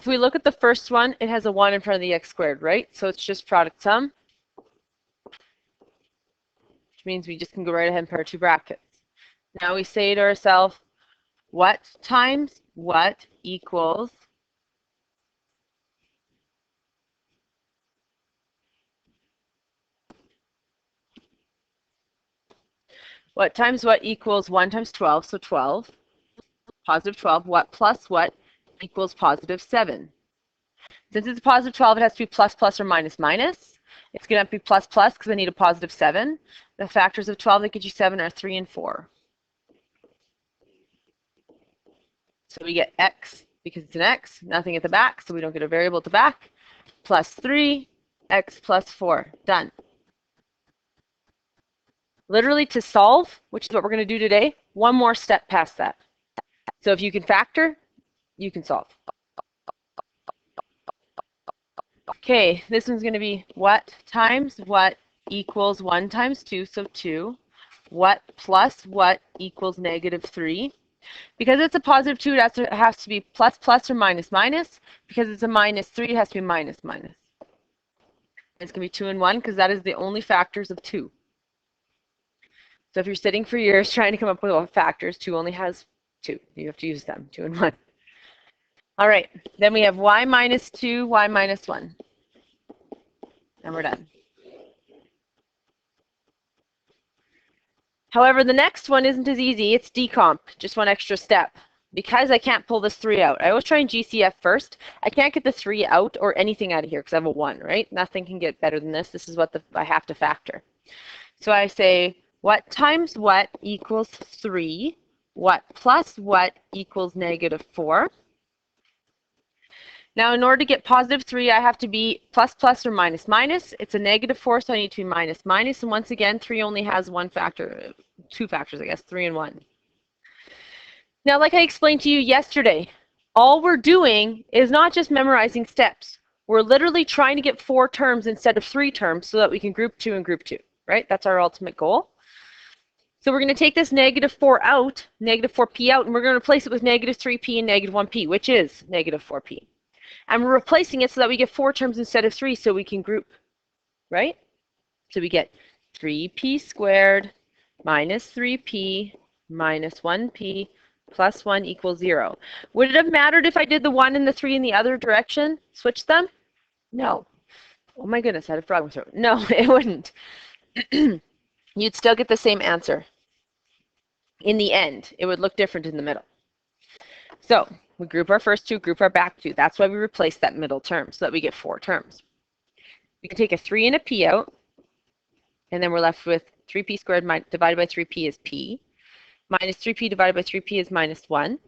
if we look at the first one, it has a 1 in front of the x squared, right? So it's just product sum, which means we just can go right ahead and pair two brackets. Now we say to ourselves, what times what equals what times what equals 1 times 12, so 12, positive 12, what plus what equals positive 7. Since it's a positive 12, it has to be plus, plus, or minus, minus. It's going to have to be plus, plus, because I need a positive 7. The factors of 12 that get you 7 are 3 and 4. So we get x, because it's an x, nothing at the back, so we don't get a variable at the back, plus 3, x plus 4. Done. Literally to solve, which is what we're going to do today, one more step past that. So if you can factor, you can solve. Okay, this one's going to be what times what equals 1 times 2, so 2. What plus what equals negative 3. Because it's a positive 2, it has to be plus, plus, or minus, minus. Because it's a minus 3, it has to be minus, minus. It's going to be 2 and 1 because that is the only factors of 2. So if you're sitting for years trying to come up with factors, 2 only has 2. You have to use them, 2 and 1. All right, then we have y minus 2, y minus 1. And we're done. However, the next one isn't as easy. It's decomp, just one extra step. Because I can't pull this 3 out. I always try and GCF first. I can't get the 3 out or anything out of here because I have a 1, right? Nothing can get better than this. This is what I have to factor. So I say, what times what equals 3? What plus what equals negative 4? Now, in order to get positive 3, I have to be plus, plus, or minus, minus. It's a negative 4, so I need to be minus, minus. And once again, 3 only has one factor, 2 factors, I guess, 3 and 1. Now, like I explained to you yesterday, all we're doing is not just memorizing steps. We're literally trying to get 4 terms instead of 3 terms so that we can group 2 and group 2, right? That's our ultimate goal. So we're going to take this negative 4 out, negative 4p out, and we're going to replace it with negative 3p and negative 1p, which is negative 4p. And we're replacing it so that we get 4 terms instead of 3 so we can group, right? So we get 3p squared minus 3p minus 1p plus 1 equals 0. Would it have mattered if I did the 1 and the 3 in the other direction? Switch them? No. Oh my goodness, I had a frog in my throat. No, it wouldn't. You'd still get the same answer. In the end, it would look different in the middle. So we group our first 2, group our back 2. That's why we replace that middle term so that we get 4 terms. We can take a 3 and a p out, and then we're left with 3p squared divided by 3p is p, minus 3p divided by 3p is minus 1.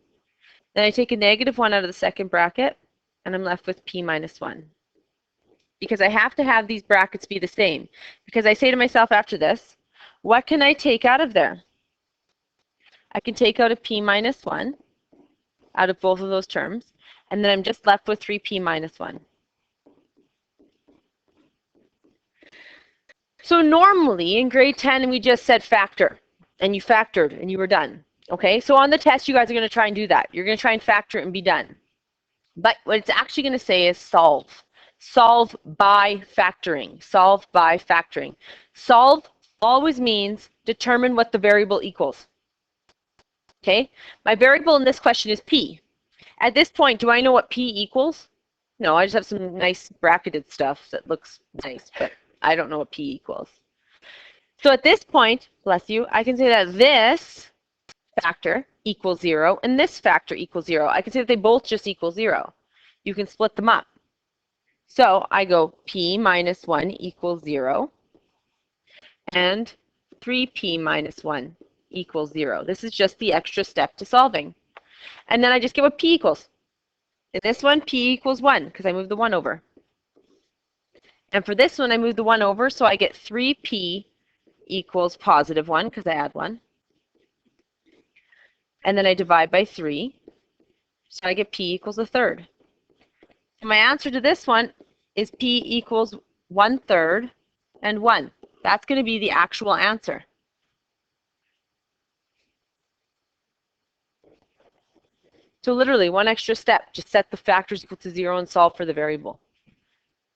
Then I take a negative 1 out of the second bracket, and I'm left with p minus 1. Because I have to have these brackets be the same. Because I say to myself after this, what can I take out of there? I can take out a p minus 1 out of both of those terms, and then I'm just left with 3p minus 1. So normally in grade 10 we just said factor, and you factored and you were done. Okay, so on the test you guys are going to try and do that. You're going to try and factor it and be done. But what it's actually going to say is solve. Solve by factoring. Solve by factoring. Solve always means determine what the variable equals. Okay, my variable in this question is p. At this point, do I know what p equals? No, I just have some nice bracketed stuff that looks nice, but I don't know what p equals. So at this point, bless you, I can say that this factor equals 0 and this factor equals 0. I can say that they both just equal 0. You can split them up. So I go p minus 1 equals 0 and 3p minus 1 equals 0. This is just the extra step to solving. And then I just get what p equals. In this one, p equals 1 because I moved the 1 over. And for this one, I moved the 1 over, so I get 3p equals positive 1 because I add 1. And then I divide by 3, so I get p equals 1/3. And my answer to this one is p equals 1/3 and 1. That's going to be the actual answer. So literally, one extra step, just set the factors equal to 0 and solve for the variable.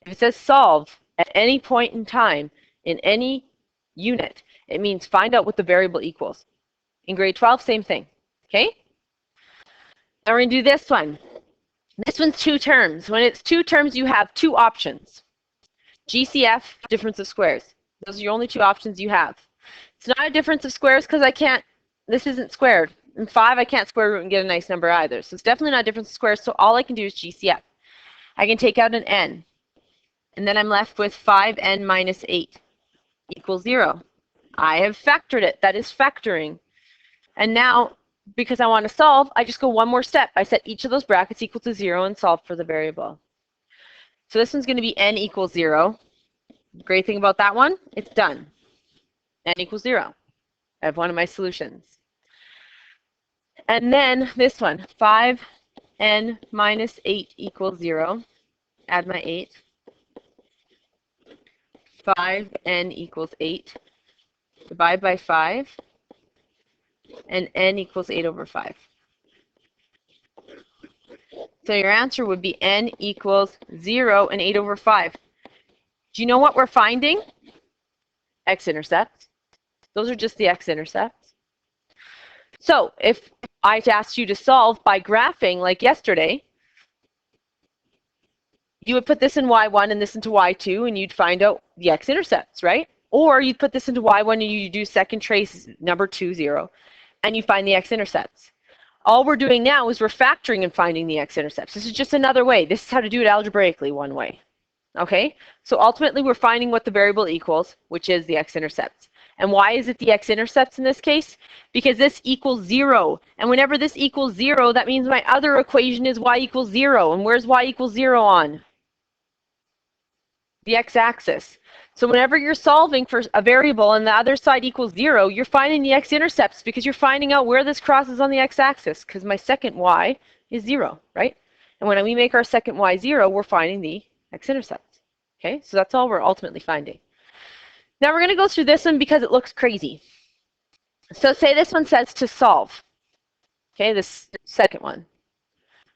If it says solve at any point in time in any unit, it means find out what the variable equals. In grade 12, same thing. Okay? Now we're going to do this one. This one's two terms. When it's two terms, you have two options. GCF, difference of squares. Those are your only two options you have. It's not a difference of squares because I can't, this isn't squared. In 5, I can't square root and get a nice number either. So it's definitely not a difference of squares, so all I can do is GCF. I can take out an n, and then I'm left with 5n minus 8 equals 0. I have factored it. That is factoring. And now, because I want to solve, I just go one more step. I set each of those brackets equal to 0 and solve for the variable. So this one's going to be n equals 0. The great thing about that one, it's done. N equals 0. I have one of my solutions. And then this one, 5n minus 8 equals 0. Add my 8. 5n equals 8. Divide by 5. And n equals 8 over 5. So your answer would be n equals 0 and 8 over 5. Do you know what we're finding? X-intercepts. Those are just the x-intercepts. So if I asked you to solve by graphing like yesterday, you would put this in y1 and this into y2, and you'd find out the x-intercepts, right? Or you'd put this into y1 and you do second trace number 2, 0, and you find the x-intercepts. All we're doing now is we're factoring and finding the x-intercepts. This is just another way. This is how to do it algebraically, one way. Okay? So ultimately, we're finding what the variable equals, which is the x-intercepts. And why is it the x-intercepts in this case? Because this equals 0. And whenever this equals 0, that means my other equation is y equals 0. And where's y equals 0 on? The x-axis. So whenever you're solving for a variable and the other side equals 0, you're finding the x-intercepts because you're finding out where this crosses on the x-axis, because my second y is 0, right? And when we make our second y 0, we're finding the x-intercepts. Okay, so that's all we're ultimately finding. Now we're going to go through this one because it looks crazy. So say this one says to solve. Okay, this second one.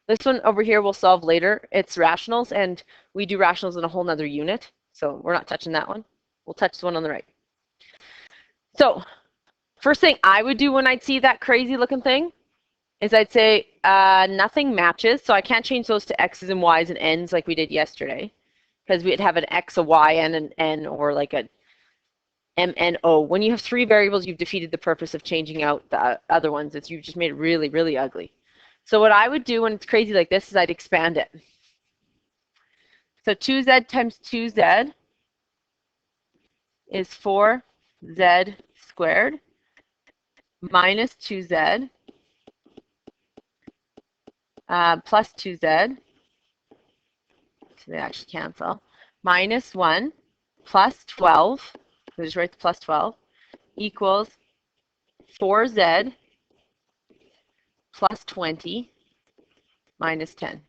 This one over here we'll solve later. It's rationals, and we do rationals in a whole nother unit. So we're not touching that one. We'll touch the one on the right. So first thing I would do when I'd see that crazy looking thing is I'd say nothing matches. So I can't change those to x's and y's and n's like we did yesterday, because we'd have an x, a y, and an n, or like a m, n, o. When you have three variables, you've defeated the purpose of changing out the other ones. You've just made it really, really ugly. So what I would do when it's crazy like this is I'd expand it. So 2z times 2z is 4z squared minus 2z plus 2z, so they actually cancel, minus 1 plus 12, so just write the plus 12, equals 4z plus 20 minus 10.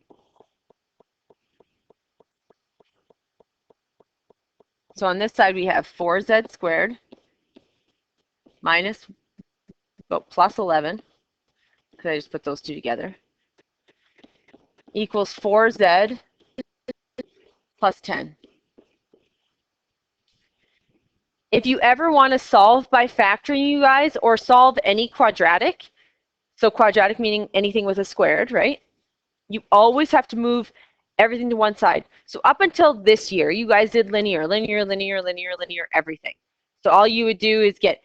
So on this side, we have 4z squared minus, plus 11, because I just put those two together, equals 4z plus 10. If you ever want to solve by factoring, you guys, or solve any quadratic, so quadratic meaning anything with a squared, right? You always have to move everything to one side. So up until this year, you guys did linear, everything. So all you would do is get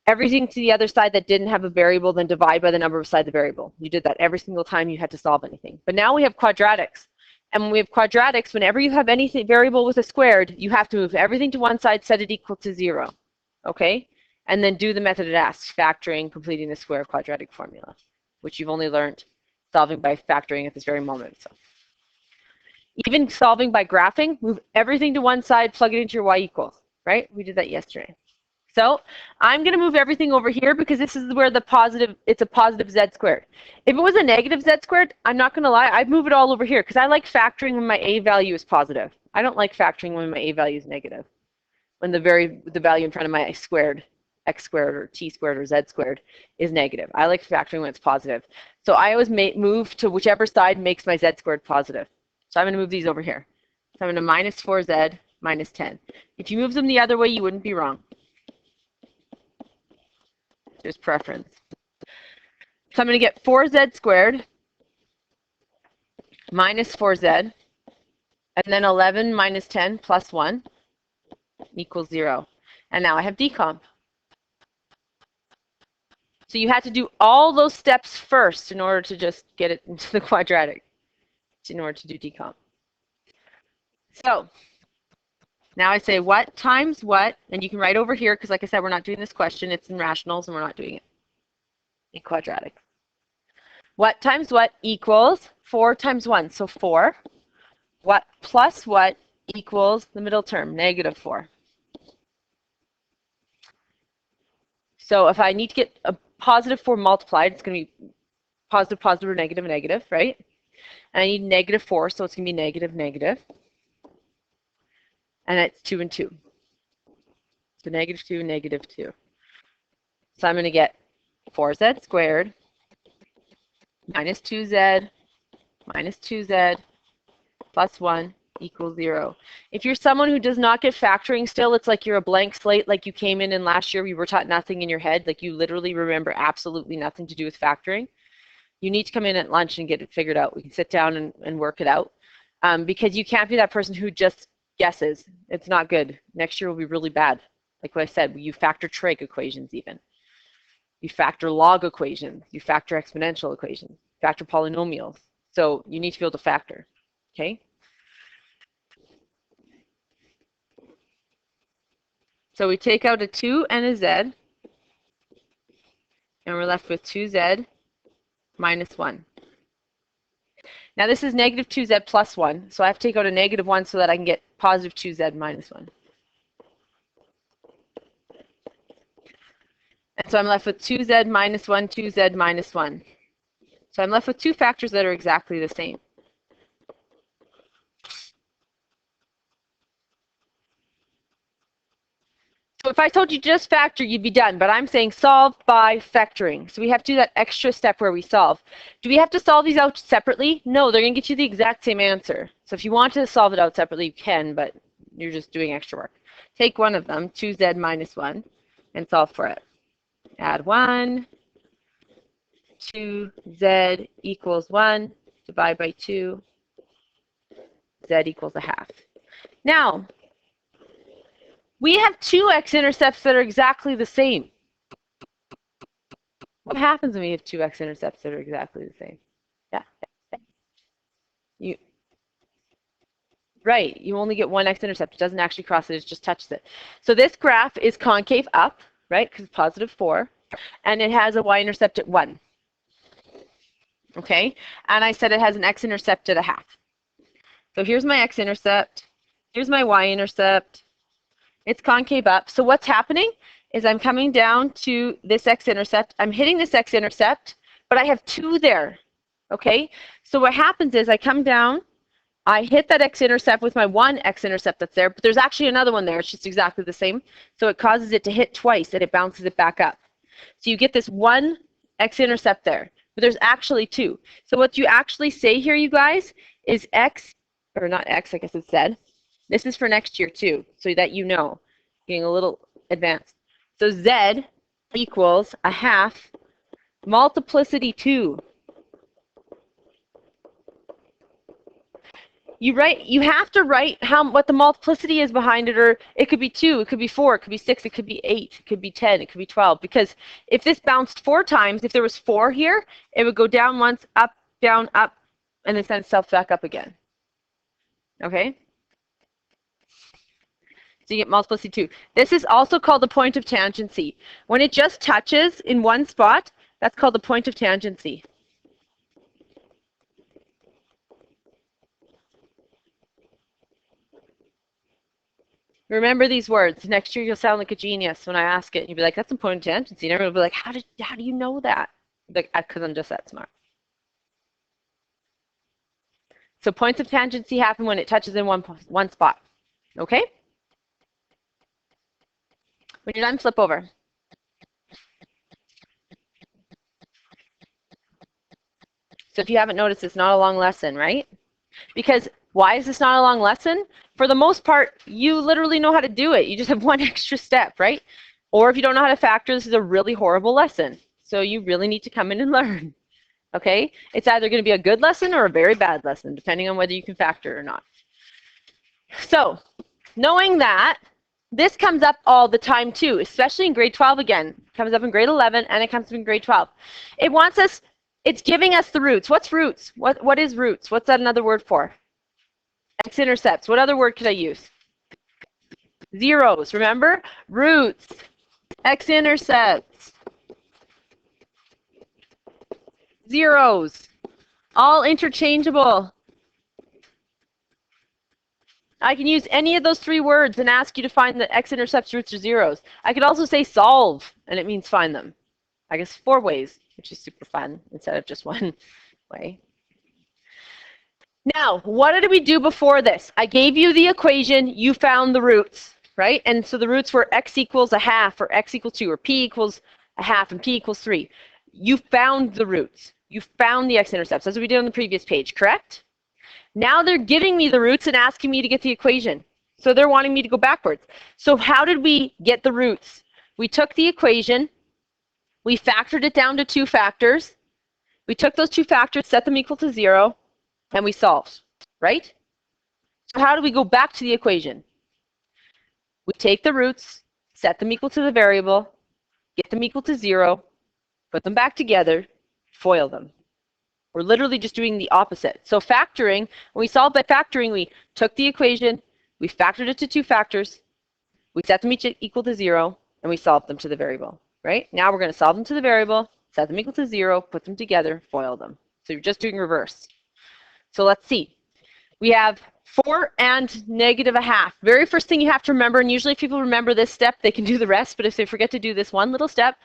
everything to the other side that didn't have a variable, then divide by the number beside the variable. You did that every single time you had to solve anything. But now we have quadratics. And when we have quadratics, whenever you have any variable with a squared, you have to move everything to one side, set it equal to 0. Okay? And then do the method it asks, factoring, completing the square quadratic formula, which you've only learned solving by factoring at this very moment. So even solving by graphing, move everything to one side, plug it into your y equals, right? We did that yesterday. So I'm going to move everything over here because this is where the positive, it's a positive z squared. If it was a negative z squared, I'm not going to lie, I'd move it all over here because I like factoring when my a value is positive. I don't like factoring when my a value is negative, when the value in front of my squared x squared or t squared or z squared is negative. I like factoring when it's positive. So I always move to whichever side makes my z squared positive. So I'm going to move these over here. So I'm going to minus 4z minus 10. If you move them the other way, you wouldn't be wrong. Just preference. So I'm going to get 4z squared minus 4z, and then 11 minus 10 plus 1 equals 0. And now I have decomp. So you had to do all those steps first in order to just get it into the quadratic, in order to do decomp. So now I say what times what, and you can write over here because like I said, we're not doing this question. It's in rationals and we're not doing it in quadratic. What times what equals 4 times 1, so 4. What plus what equals the middle term, negative 4. So if I need to get a positive 4 multiplied, it's going to be positive, positive, or negative, negative, right? And I need negative 4, so it's going to be negative, negative. And it's 2 and 2. So negative 2, negative 2. So I'm going to get 4z squared minus 2z minus 2z plus 1 equals 0. If you're someone who does not get factoring still, it's like you're a blank slate, like you came in and last year we were taught nothing in your head, like you literally remember absolutely nothing to do with factoring. You need to come in at lunch and get it figured out. We can sit down and work it out because you can't be that person who just guesses. It's not good. Next year will be really bad. Like what I said, you factor trig equations even. You factor log equations. You factor exponential equations. Factor polynomials. So you need to be able to factor, okay? So we take out a 2 and a z, and we're left with 2z minus 1. Now this is negative 2z plus 1, so I have to take out a negative 1 so that I can get positive 2z minus 1. And so I'm left with 2z minus 1, 2z minus 1. So I'm left with two factors that are exactly the same. So if I told you just factor, you'd be done, but I'm saying solve by factoring. So we have to do that extra step where we solve. Do we have to solve these out separately? No, they're going to get you the exact same answer. So if you want to solve it out separately, you can, but you're just doing extra work. Take one of them, 2z minus 1, and solve for it. Add 1, 2z equals 1, divide by 2, z equals a half. Now, we have two x-intercepts that are exactly the same. What happens when we have two x-intercepts that are exactly the same? Yeah. Right, you only get one x-intercept. It doesn't actually cross it, it just touches it. So this graph is concave up, right, because it's positive 4, and it has a y-intercept at 1. Okay, and I said it has an x-intercept at a half. So here's my x-intercept, here's my y-intercept. It's concave up. So what's happening is I'm coming down to this x-intercept. I'm hitting this x-intercept, but I have 2 there. Okay? So what happens is I come down, I hit that x-intercept with my one x-intercept that's there, but there's actually another one there. It's just exactly the same. So it causes it to hit twice, and it bounces it back up. So you get this one x-intercept there, but there's actually 2. So what you actually say here, you guys, is x, or not x, I guess it's z. This is for next year too, so that you know, getting a little advanced. So z equals a half multiplicity 2. You have to write what the multiplicity is behind it, or it could be 2, it could be 4, it could be 6, it could be 8, it could be 10, it could be 12. Because if this bounced 4 times, if there was 4 here, it would go down once, up, and then send itself back up again. Okay? So you get multiplicity 2. This is also called the point of tangency. When it just touches in one spot, that's called the point of tangency. Remember these words. Next year you'll sound like a genius when I ask it. You'll be like, that's the point of tangency. And everyone will be like, how do you know that? Like, because I'm just that smart. So points of tangency happen when it touches in one spot. Okay? When you're done, flip over. So if you haven't noticed, it's not a long lesson, right? Because why is this not a long lesson? For the most part, you literally know how to do it. You just have one extra step, right? Or if you don't know how to factor, this is a really horrible lesson. So you really need to come in and learn, okay? It's either going to be a good lesson or a very bad lesson, depending on whether you can factor or not. So knowing that, this comes up all the time too, especially in grade 12 again. It comes up in grade 11 and it comes up in grade 12. It wants us, it's giving us the roots. What's roots? What is roots? What's that another word for? X-intercepts. What other word could I use? Zeros, remember? Roots, x-intercepts, zeros, all interchangeable. I can use any of those three words and ask you to find the x-intercepts, roots, or zeros. I could also say solve, and it means find them. I guess 4 ways, which is super fun instead of just one way. Now, what did we do before this? I gave you the equation, you found the roots, right? And so the roots were x equals a half, or x equals 2, or p equals a half, and p equals 3. You found the roots. You found the x-intercepts, as we did on the previous page, correct? Now they're giving me the roots and asking me to get the equation. So they're wanting me to go backwards. So how did we get the roots? We took the equation, we factored it down to 2 factors. We took those 2 factors, set them equal to 0, and we solved, right? So how do we go back to the equation? We take the roots, set them equal to the variable, get them equal to 0, put them back together, FOIL them. We're literally just doing the opposite. So factoring, when we solved by factoring, we took the equation, we factored it to 2 factors, we set them each equal to 0, and we solved them to the variable, right? Now we're going to solve them to the variable, set them equal to 0, put them together, FOIL them. So you're just doing reverse. So let's see. We have 4 and negative a half. Very first thing you have to remember, and usually if people remember this step, they can do the rest, but if they forget to do this one little step,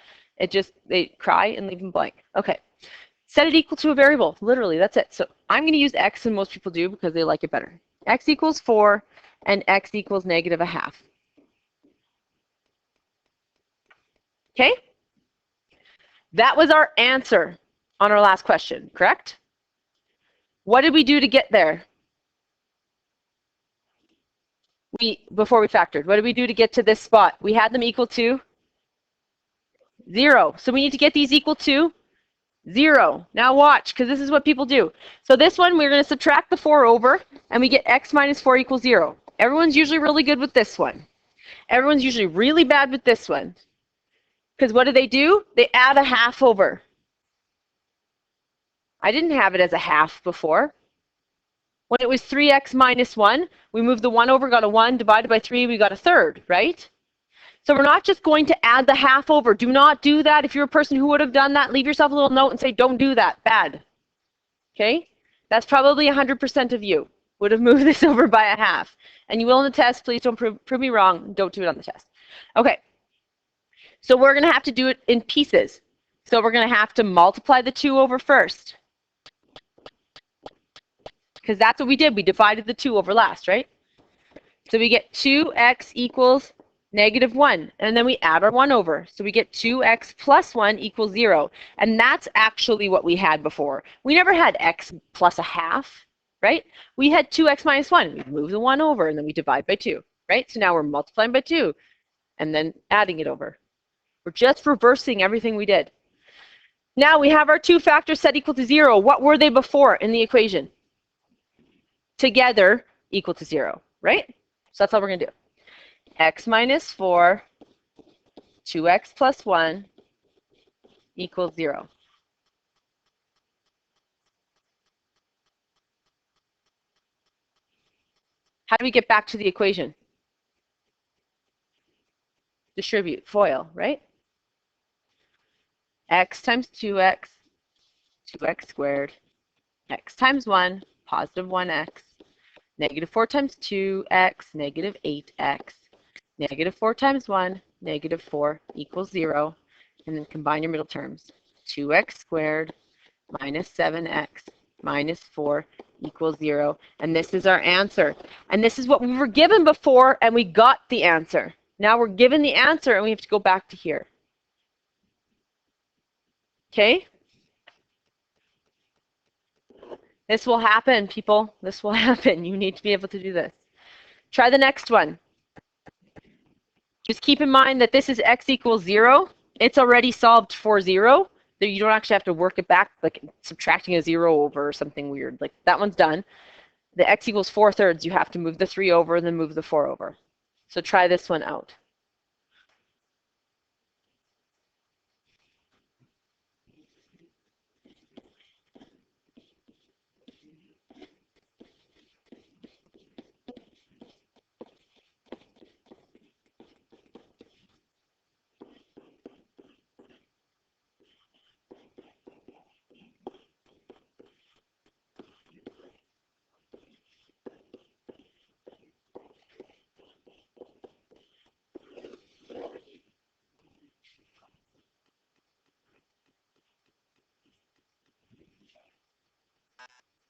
they cry and leave them blank. Okay. Set it equal to a variable. Literally, that's it. So I'm going to use x, and most people do because they like it better. X equals 4 and x equals negative a half. Okay? That was our answer on our last question, correct? What did we do to get there? Before we factored, what did we do to get to this spot? We had them equal to 0. So we need to get these equal to 0. Now watch, because this is what people do. So this one, we're going to subtract the 4 over, and we get x minus 4 equals 0. Everyone's usually really good with this one. Everyone's usually really bad with this one. Because what do? They add a half over. I didn't have it as a half before. When it was 3x minus 1, we moved the 1 over, got a 1, divided by 3, we got a third, right? So we're not just going to add the half over. Do not do that. If you're a person who would have done that, leave yourself a little note and say, don't do that. Bad. Okay? That's probably 100% of you would have moved this over by a half. And you will on the test. Please don't prove me wrong. Don't do it on the test. Okay. So we're going to have to do it in pieces. So we're going to have to multiply the 2 over first. Because that's what we did. We divided the 2 over last, right? So we get 2x equals negative 1. And then we add our 1 over. So we get 2x plus 1 equals 0. And that's actually what we had before. We never had x plus a half, right? We had 2x minus 1. We move the 1 over, and then we divide by 2, right? So now we're multiplying by 2 and then adding it over. We're just reversing everything we did. Now we have our 2 factors set equal to 0. What were they before in the equation? Together equal to 0, right? So that's all we're going to do. X minus 4, 2x plus 1 equals 0. How do we get back to the equation? Distribute, FOIL, right? X times 2x, 2x squared, x times 1, positive 1x, negative 4 times 2x, negative 8x, negative 4 times 1, negative 4 equals 0. And then combine your middle terms. 2x squared minus 7x minus 4 equals 0. And this is our answer. And this is what we were given before, and we got the answer. Now we're given the answer, and we have to go back to here. Okay? This will happen, people. This will happen. You need to be able to do this. Try the next one. Just keep in mind that this is x equals 0. It's already solved for 0. You don't actually have to work it back, like subtracting a 0 over or something weird. Like that one's done. The x equals 4/3, you have to move the 3 over and then move the 4 over. So try this one out.